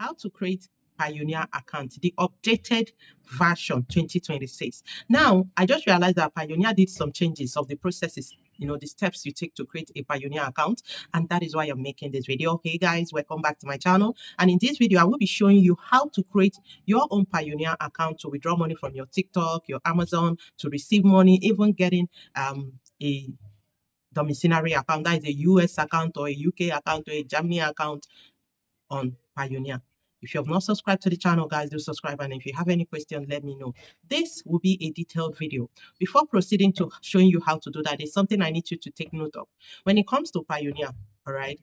how to create Payoneer account, the updated version 2026. Now, I just realized that Payoneer did some changes of the processes, the steps you take to create a Payoneer account, and that is why I'm making this video. Hey guys, welcome back to my channel. And in this video, I will be showing you how to create your own Payoneer account to withdraw money from your TikTok, your Amazon, to receive money, even getting a domiciliary account, that is a US account or a UK account or a Germany account on Payoneer. If you have not subscribed to the channel, guys, do subscribe. And if you have any question, let me know. This will be a detailed video. Before proceeding to showing you how to do that, there's something I need you to take note of. When it comes to Payoneer, all right,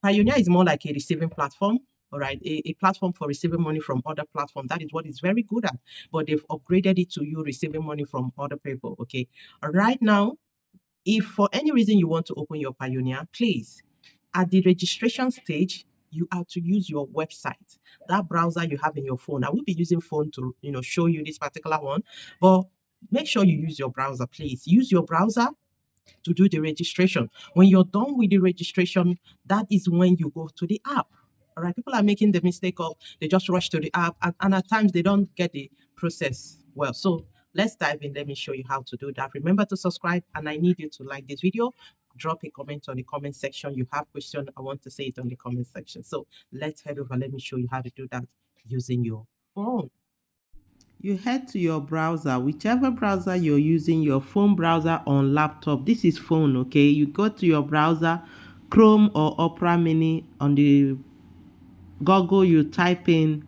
Payoneer is more like a receiving platform, all right, a platform for receiving money from other platforms. That is what it's very good at. But they've upgraded it to you receiving money from other people, okay? Right now, if for any reason you want to open your Payoneer, please, at the registration stage, you have to use your website, that browser you have in your phone. I will be using phone to, show you this particular one, but make sure you use your browser, please. Use your browser to do the registration. When you're done with the registration, that is when you go to the app. All right, people are making the mistake of they just rush to the app, and at times they don't get the process well. So let's dive in. Let me show you how to do that. Remember to subscribe, and I need you to like this video. Drop a comment on the comment section. You have question, I want to say it on the comment section. So let's head over. Let me show you how to do that using your phone. You head to your browser, whichever browser you're using, your phone browser on laptop. This is phone, okay? You go to your browser, Chrome or Opera Mini. On the Google, you type in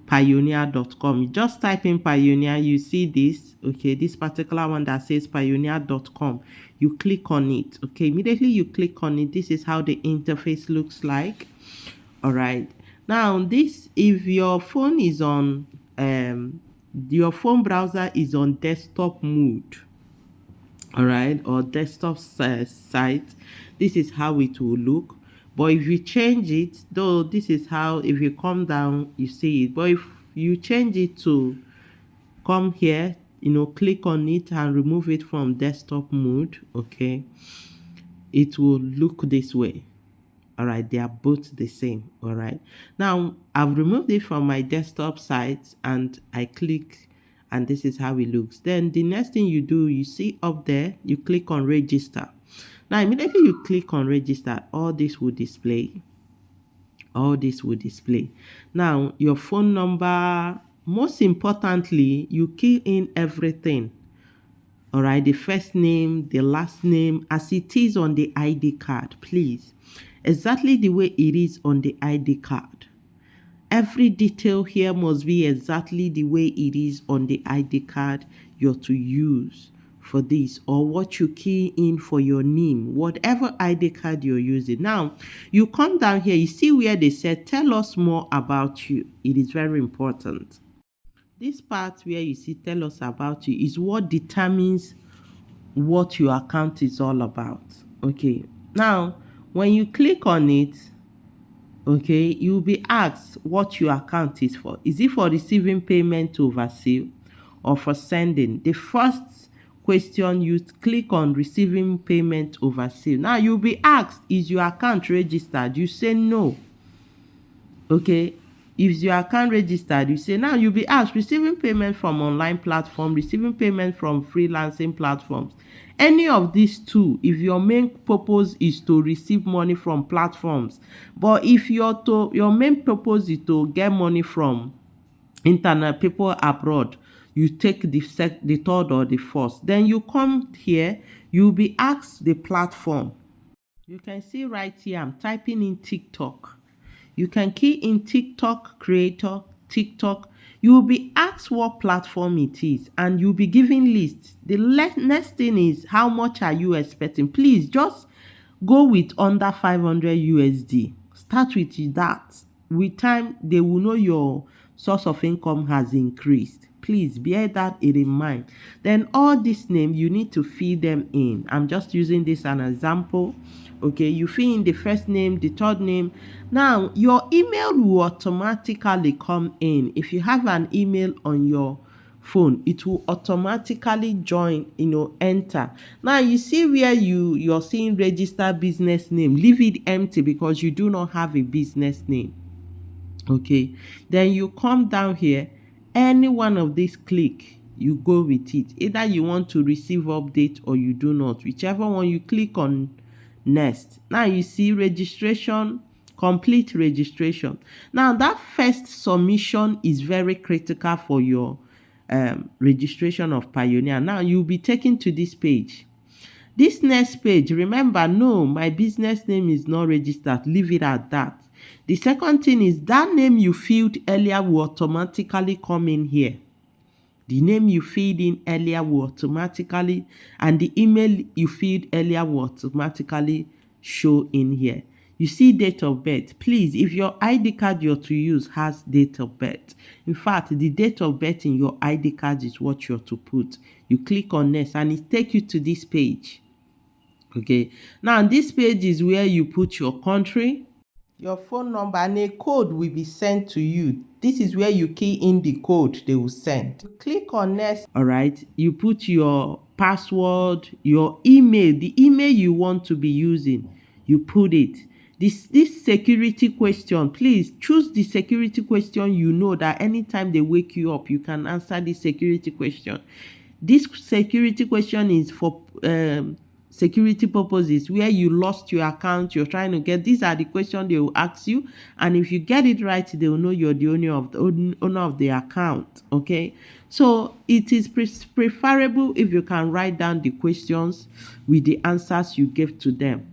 Payoneer.com. You just type in Payoneer, you see this, okay, this particular one that says Payoneer.com. You click on it, okay? Immediately you click on it, this is how the interface looks like. All right, now this, if your phone is on your phone browser is on desktop mode, all right, or desktop site, this is how it will look. But if you change it, though, this is how, if you come down, you see it. But if you change it to come here, click on it and remove it from desktop mode, okay, it will look this way. All right, they are both the same. All right, now I've removed it from my desktop site and I click, and this is how it looks. Then the next thing you do, you see up there, you click on register. Now immediately you click on register, all this will display. All this will display. Now your phone number, most importantly, you key in everything. All right, the first name, the last name, as it is on the ID card, please. Exactly the way it is on the ID card. Every detail here must be exactly the way it is on the ID card you're to use for this, or what you key in for your name, whatever ID card you're using. Now, you come down here, you see where they said, tell us more about you. It is very important. This part where you see tell us about you is what determines what your account is all about. Okay, now when you click on it, okay, you'll be asked what your account is for. Is it for receiving payment overseas or for sending? The first question, you click on receiving payment overseas. Now you'll be asked, is your account registered? You say no. Okay, if your account registered, you say, now you'll be asked receiving payment from online platform, receiving payment from freelancing platforms. Any of these two, if your main purpose is to receive money from platforms, but if your main purpose is to get money from internet, people abroad, you take the third or the first. Then you come here, you'll be asked the platform. You can see right here, I'm typing in TikTok. You can key in TikTok creator, TikTok. You will be asked what platform it is, and you'll be given lists. The next thing is, how much are you expecting? Please just go with under 500 USD. Start with that. With time, they will know your source of income has increased. Please bear that in mind. Then all this name, you need to fill them in. I'm just using this as an example. Okay, you fill in the first name, the third name. Now your email will automatically come in. If you have an email on your phone, it will automatically join, enter. Now you see where you're seeing register business name. Leave it empty because you do not have a business name. Okay, then you come down here, any one of these click, you go with it. Either you want to receive update or you do not, whichever one you click on next. Now you see registration, complete registration. Now that first submission is very critical for your registration of Payoneer. Now you'll be taken to this page. This next page, remember, no, my business name is not registered. Leave it at that. The second thing is that name you filled earlier will automatically come in here. The name you filled in earlier will automatically, and the email you filled earlier will automatically show in here. You see date of birth. Please, if your ID card you're to use has date of birth, in fact, the date of birth in your ID card is what you're to put. You click on next and it takes you to this page. Okay, now this page is where you put your country, your phone number, and a code will be sent to you. This is where you key in the code they will send. You click on next. All right, you put your password, your email, the email you want to be using, you put it. This security question, please choose the security question you know that anytime they wake you up, you can answer this security question. This security question is for security purposes, where you lost your account, you're trying to get. These are the questions they will ask you, and if you get it right, they will know you're the owner of the account. Okay, so it is preferable if you can write down the questions with the answers you gave to them.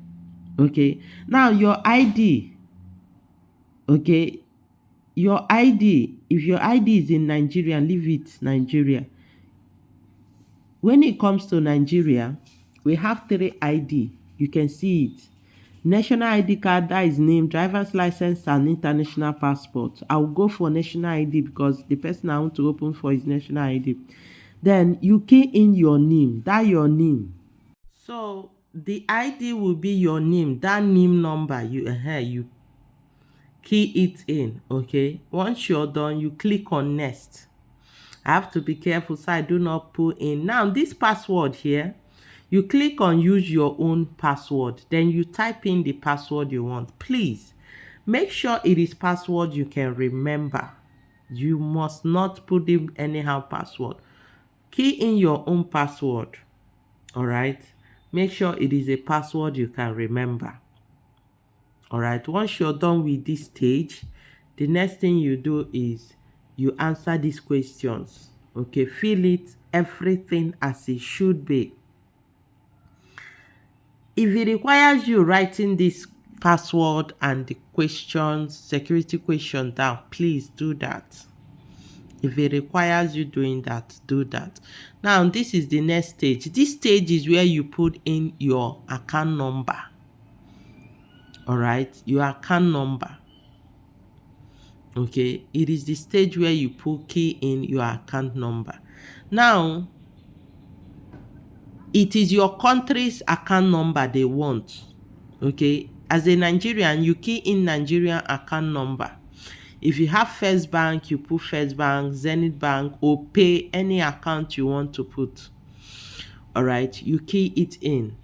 Okay, now your ID. Okay, your ID, if your ID is in Nigeria, leave it Nigeria. When it comes to Nigeria, we have 3 ID. You can see it. National ID card, that is name, driver's license, and international passport. I'll go for national ID because the person I want to open for is national ID. Then you key in your name, that your name. So the ID will be your name, that name number. You key it in. Okay. Once you're done, you click on next. I have to be careful so I do not put in. Now this password here, you click on use your own password. Then you type in the password you want. Please make sure it is password you can remember. You must not put in anyhow password. Key in your own password. All right. Make sure it is a password you can remember. All right. Once you're done with this stage, the next thing you do is you answer these questions. Okay, fill it everything as it should be. If it requires you writing this password and the questions, security question down, please do that. If it requires you doing that, do that. Now, this is the next stage. This stage is where you put in your account number. All right, your account number. Okay, it is the stage where you put key in your account number. Now, it is your country's account number they want. Okay, as a Nigerian, you key in Nigerian account number. If you have First Bank, you put First Bank, Zenith Bank, or pay any account you want to put. All right, you key it in.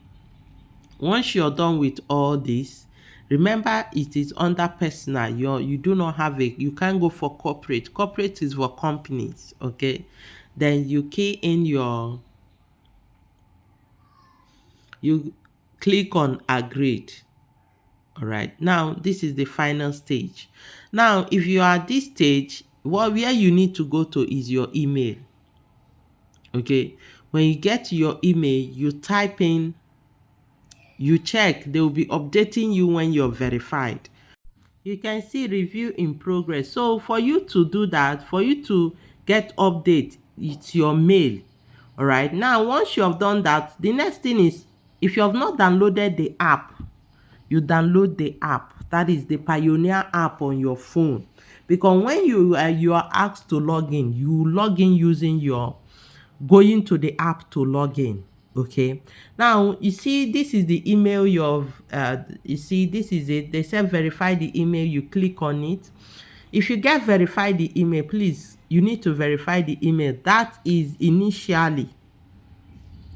Once you're done with all this, remember it is under personal. You do not have you can't go for corporate. Corporate is for companies. Okay, then you key in you click on agreed. All right, now this is the final stage. Now if you are at this stage, where you need to go to is your email. Okay, when you get to your email, you type in, you check, they will be updating you when you're verified. You can see review in progress. So for you to do that, for you to get update, it's your mail. All right, now once you have done that, the next thing is, if you have not downloaded the app, you download the app. That is the Payoneer app on your phone, because when you are asked to log in, you log in using your going to the app to log in. Okay, now you see this is the email you see this is it. They said verify the email. You click on it. If you get verify the email, please, you need to verify the email. That is initially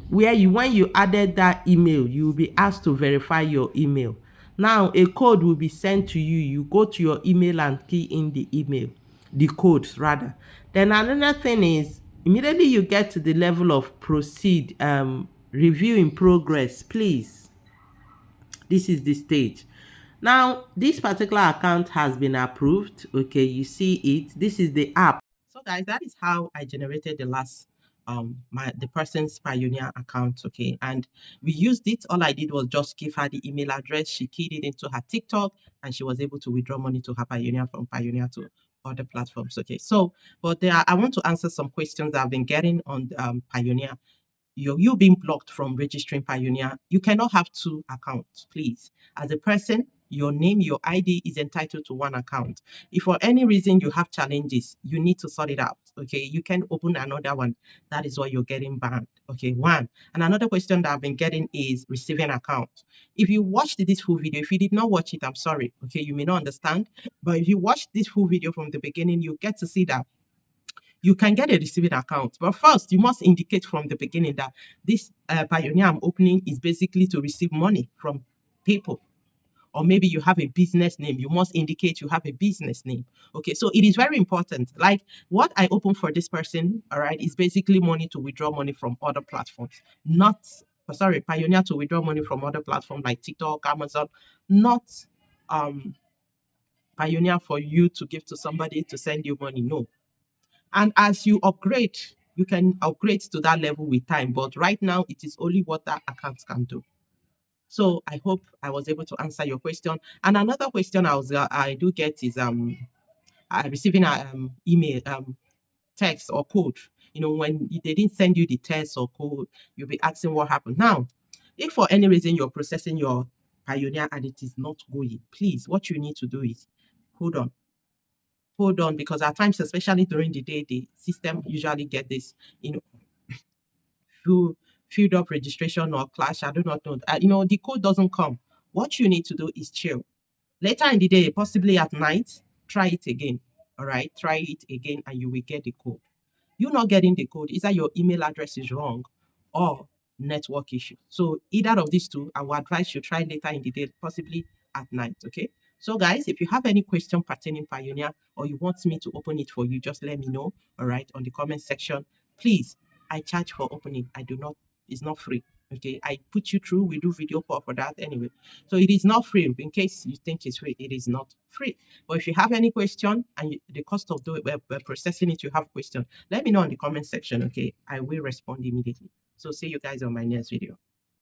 where when you added that email, you will be asked to verify your email. Now a code will be sent to you. You go to your email and key in the email, the code rather. Then another thing is immediately you get to the level of proceed, review in progress, please. This is the stage. Now, this particular account has been approved. Okay, you see it. This is the app. So guys, that is how I generated the last the person's Pioneer account. Okay, and we used it. All I did was just give her the email address. She keyed it into her TikTok and she was able to withdraw money to her Pioneer from Pioneer to other platforms. Okay, so but I want to answer some questions that I've been getting on Pioneer. You being blocked from registering Pioneer. You cannot have two accounts, please. As a person, your name, your ID is entitled to one account. If for any reason you have challenges, you need to sort it out. Okay, you can open another one. That is why you're getting banned. Okay, one. And another question that I've been getting is receiving account. If you watched this full video, if you did not watch it, I'm sorry. Okay, you may not understand. But if you watch this full video from the beginning, you get to see that you can get a receiving account. But first, you must indicate from the beginning that this Pioneer I'm opening is basically to receive money from people. Or maybe you have a business name. You must indicate you have a business name. Okay, so it is very important. Like what I open for this person, all right, is basically money to withdraw money from other platforms. Not, sorry, Pioneer to withdraw money from other platforms like TikTok, Amazon, not Pioneer for you to give to somebody to send you money. No, and as you upgrade, you can upgrade to that level with time. But right now, it is only what that account can do. So I hope I was able to answer your question. And another question I do get is receiving a email, text or code. You know, when they didn't send you the text or code, you'll be asking what happened. Now, if for any reason you're processing your Pioneer and it is not going, please, what you need to do is hold on, because at times, especially during the day, the system usually get this, you know, full, filled up registration or clash. I do not know. The code doesn't come. What you need to do is chill. Later in the day, possibly at night, try it again. All right, try it again, and you will get the code. You not getting the code, either your email address is wrong or network issue. So either of these two, I would advise you try later in the day, possibly at night. Okay. So guys, if you have any question pertaining Pioneer or you want me to open it for you, just let me know. All right, on the comment section. Please, I charge for opening. I do not. It's not free. Okay, I put you through. We do video call for that anyway. So it is not free. In case you think it's free, it is not free. But if you have any question and the cost of doing processing it, you have question, let me know in the comment section. Okay, I will respond immediately. So see you guys on my next video.